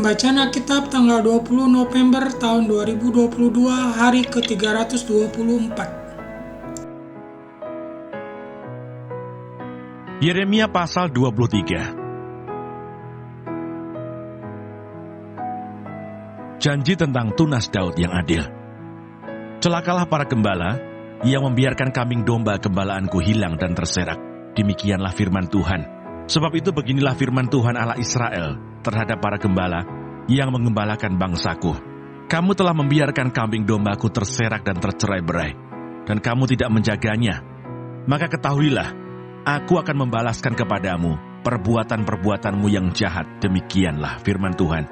Pembacaan Alkitab tanggal 20 November tahun 2022, hari ke-324. Yeremia pasal 23. Janji tentang tunas Daud yang adil. Celakalah para gembala yang membiarkan kambing domba gembalaanku hilang dan terserak. Demikianlah firman Tuhan. Sebab itu beginilah firman Tuhan Allah Israel terhadap para gembala yang mengembalakan bangsaku. Kamu telah membiarkan kambing dombaku terserak dan tercerai-berai, dan kamu tidak menjaganya. Maka ketahuilah, aku akan membalaskan kepadamu perbuatan-perbuatanmu yang jahat. Demikianlah firman Tuhan.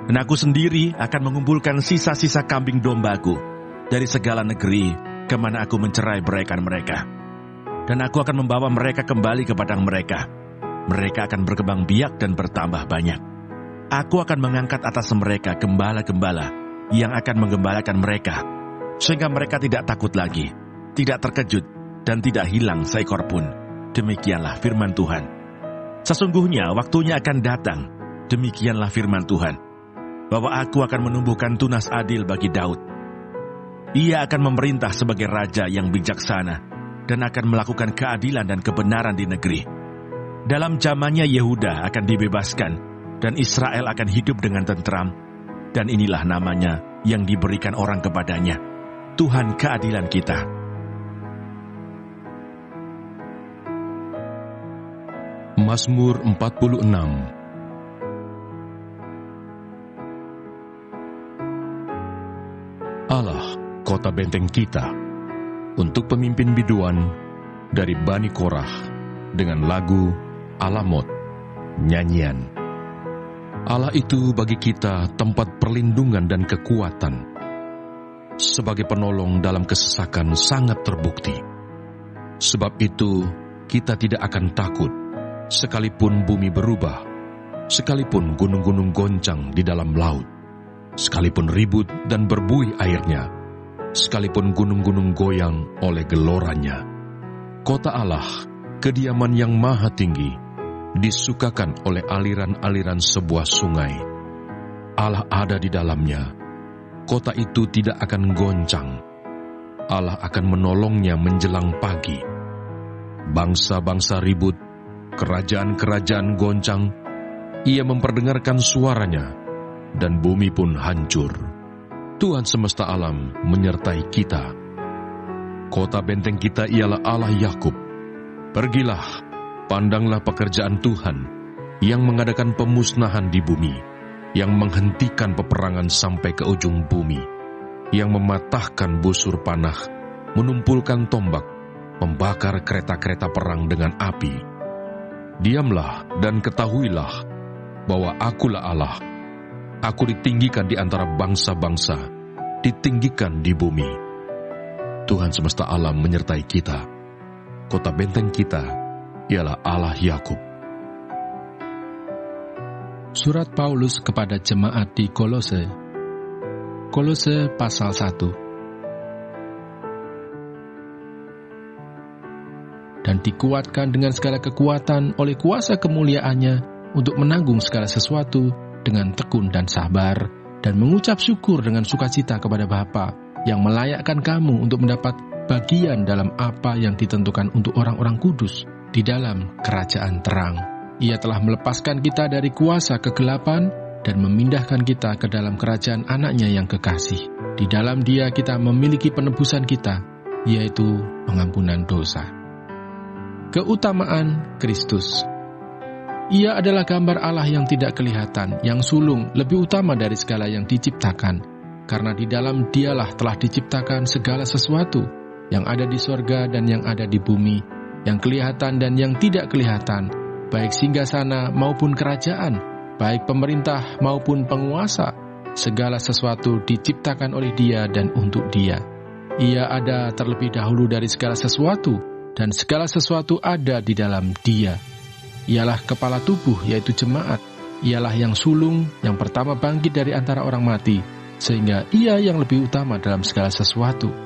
Dan aku sendiri akan mengumpulkan sisa-sisa kambing dombaku dari segala negeri kemana aku mencerai-beraikan mereka. Dan aku akan membawa mereka kembali ke padang mereka. Mereka akan berkembang biak dan bertambah banyak. Aku akan mengangkat atas mereka gembala-gembala yang akan menggembalakan mereka, sehingga mereka tidak takut lagi, tidak terkejut, dan tidak hilang seekor pun. Demikianlah firman Tuhan. Sesungguhnya waktunya akan datang, demikianlah firman Tuhan, bahwa aku akan menumbuhkan tunas adil bagi Daud. Ia akan memerintah sebagai raja yang bijaksana, dan akan melakukan keadilan dan kebenaran di negeri. Dalam zamannya Yehuda akan dibebaskan, dan Israel akan hidup dengan tentram, dan inilah namanya yang diberikan orang kepadanya, Tuhan keadilan kita. Mazmur 46. Allah, kota benteng kita, untuk pemimpin biduan dari Bani Korah, dengan lagu Alamot, nyanyian. Allah itu bagi kita tempat perlindungan dan kekuatan. Sebagai penolong dalam kesesakan sangat terbukti. Sebab itu kita tidak akan takut, sekalipun bumi berubah, sekalipun gunung-gunung goncang di dalam laut, sekalipun ribut dan berbuih airnya, sekalipun gunung-gunung goyang oleh geloranya. Kota Allah, kediaman yang maha tinggi, disukakan oleh aliran-aliran sebuah sungai. Allah ada di dalamnya. Kota itu tidak akan goncang. Allah akan menolongnya menjelang pagi. Bangsa-bangsa ribut, kerajaan-kerajaan goncang. Ia memperdengarkan suaranya, dan bumi pun hancur. Tuhan semesta alam menyertai kita. Kota benteng kita ialah Allah Yakub. Pergilah, pandanglah pekerjaan Tuhan, yang mengadakan pemusnahan di bumi, yang menghentikan peperangan sampai ke ujung bumi, yang mematahkan busur panah, menumpulkan tombak, membakar kereta-kereta perang dengan api. Diamlah dan ketahuilah bahwa akulah Allah. Aku ditinggikan di antara bangsa-bangsa, ditinggikan di bumi. Tuhan semesta alam menyertai kita. Kota benteng kita ialah Allah Yakub. Surat Paulus kepada jemaat di Kolose. Kolose pasal 1. Dan dikuatkan dengan segala kekuatan oleh kuasa kemuliaannya untuk menanggung segala sesuatu dengan tekun dan sabar, dan mengucap syukur dengan sukacita kepada Bapa yang melayakkan kamu untuk mendapat bagian dalam apa yang ditentukan untuk orang-orang kudus di dalam kerajaan terang. Ia telah melepaskan kita dari kuasa kegelapan dan memindahkan kita ke dalam kerajaan anaknya yang kekasih. Di dalam Dia kita memiliki penebusan kita, yaitu pengampunan dosa. Keutamaan Kristus. Ia adalah gambar Allah yang tidak kelihatan, yang sulung, lebih utama dari segala yang diciptakan, karena di dalam Dialah telah diciptakan segala sesuatu, yang ada di sorga dan yang ada di bumi, yang kelihatan dan yang tidak kelihatan, baik singgasana maupun kerajaan, baik pemerintah maupun penguasa. Segala sesuatu diciptakan oleh Dia dan untuk Dia. Ia ada terlebih dahulu dari segala sesuatu, dan segala sesuatu ada di dalam Dia. Ialah kepala tubuh, yaitu jemaat. Ialah yang sulung, yang pertama bangkit dari antara orang mati, sehingga Ia yang lebih utama dalam segala sesuatu.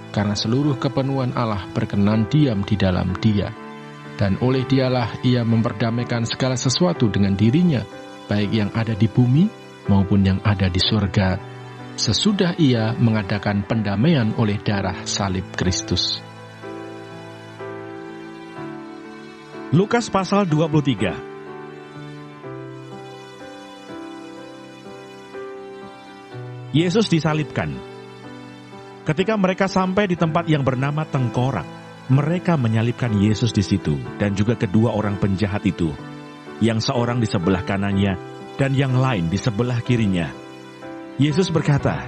Karena seluruh kepenuhan Allah berkenan diam di dalam Dia. Dan oleh Dialah Ia memperdamaikan segala sesuatu dengan dirinya, baik yang ada di bumi maupun yang ada di surga, sesudah ia mengadakan pendamaian oleh darah salib Kristus. Lukas pasal 23. Yesus disalibkan. Ketika mereka sampai di tempat yang bernama Tengkorak, mereka menyalibkan Yesus di situ dan juga kedua orang penjahat itu, yang seorang di sebelah kanannya dan yang lain di sebelah kirinya. Yesus berkata,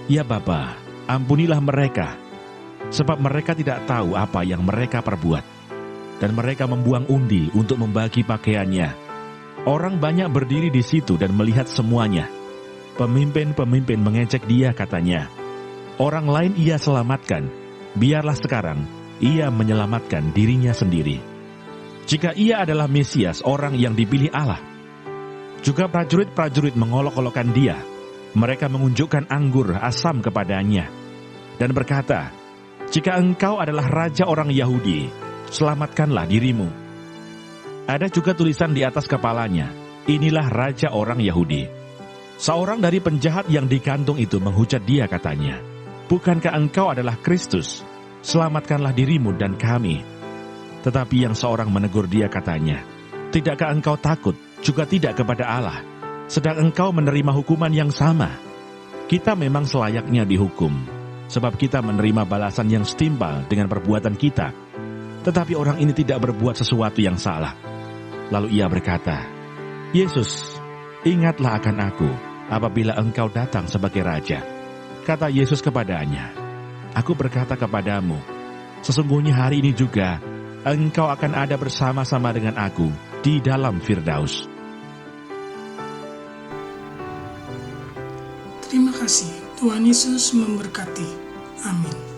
"Ya Bapa, ampunilah mereka, sebab mereka tidak tahu apa yang mereka perbuat." Dan mereka membuang undi untuk membagi pakaiannya. Orang banyak berdiri di situ dan melihat semuanya. Pemimpin-pemimpin mengejek dia, katanya, "Orang lain ia selamatkan, biarlah sekarang ia menyelamatkan dirinya sendiri. Jika ia adalah Mesias, orang yang dipilih Allah." Juga prajurit-prajurit mengolok-olokkan dia. Mereka mengunjukkan anggur asam kepadanya dan berkata, "Jika engkau adalah raja orang Yahudi, selamatkanlah dirimu." Ada juga tulisan di atas kepalanya, "Inilah raja orang Yahudi." Seorang dari penjahat yang digantung itu menghujat dia, katanya, "Bukankah engkau adalah Kristus? Selamatkanlah dirimu dan kami." Tetapi yang seorang menegur dia, katanya, "Tidakkah engkau takut juga tidak kepada Allah, sedang engkau menerima hukuman yang sama? Kita memang selayaknya dihukum, sebab kita menerima balasan yang setimpal dengan perbuatan kita. Tetapi orang ini tidak berbuat sesuatu yang salah." Lalu ia berkata, "Yesus, ingatlah akan aku apabila engkau datang sebagai raja." Kata Yesus kepadanya, "Aku berkata kepadamu, sesungguhnya hari ini juga engkau akan ada bersama-sama dengan aku di dalam Firdaus." Terima kasih. Tuhan Yesus memberkati. Amin.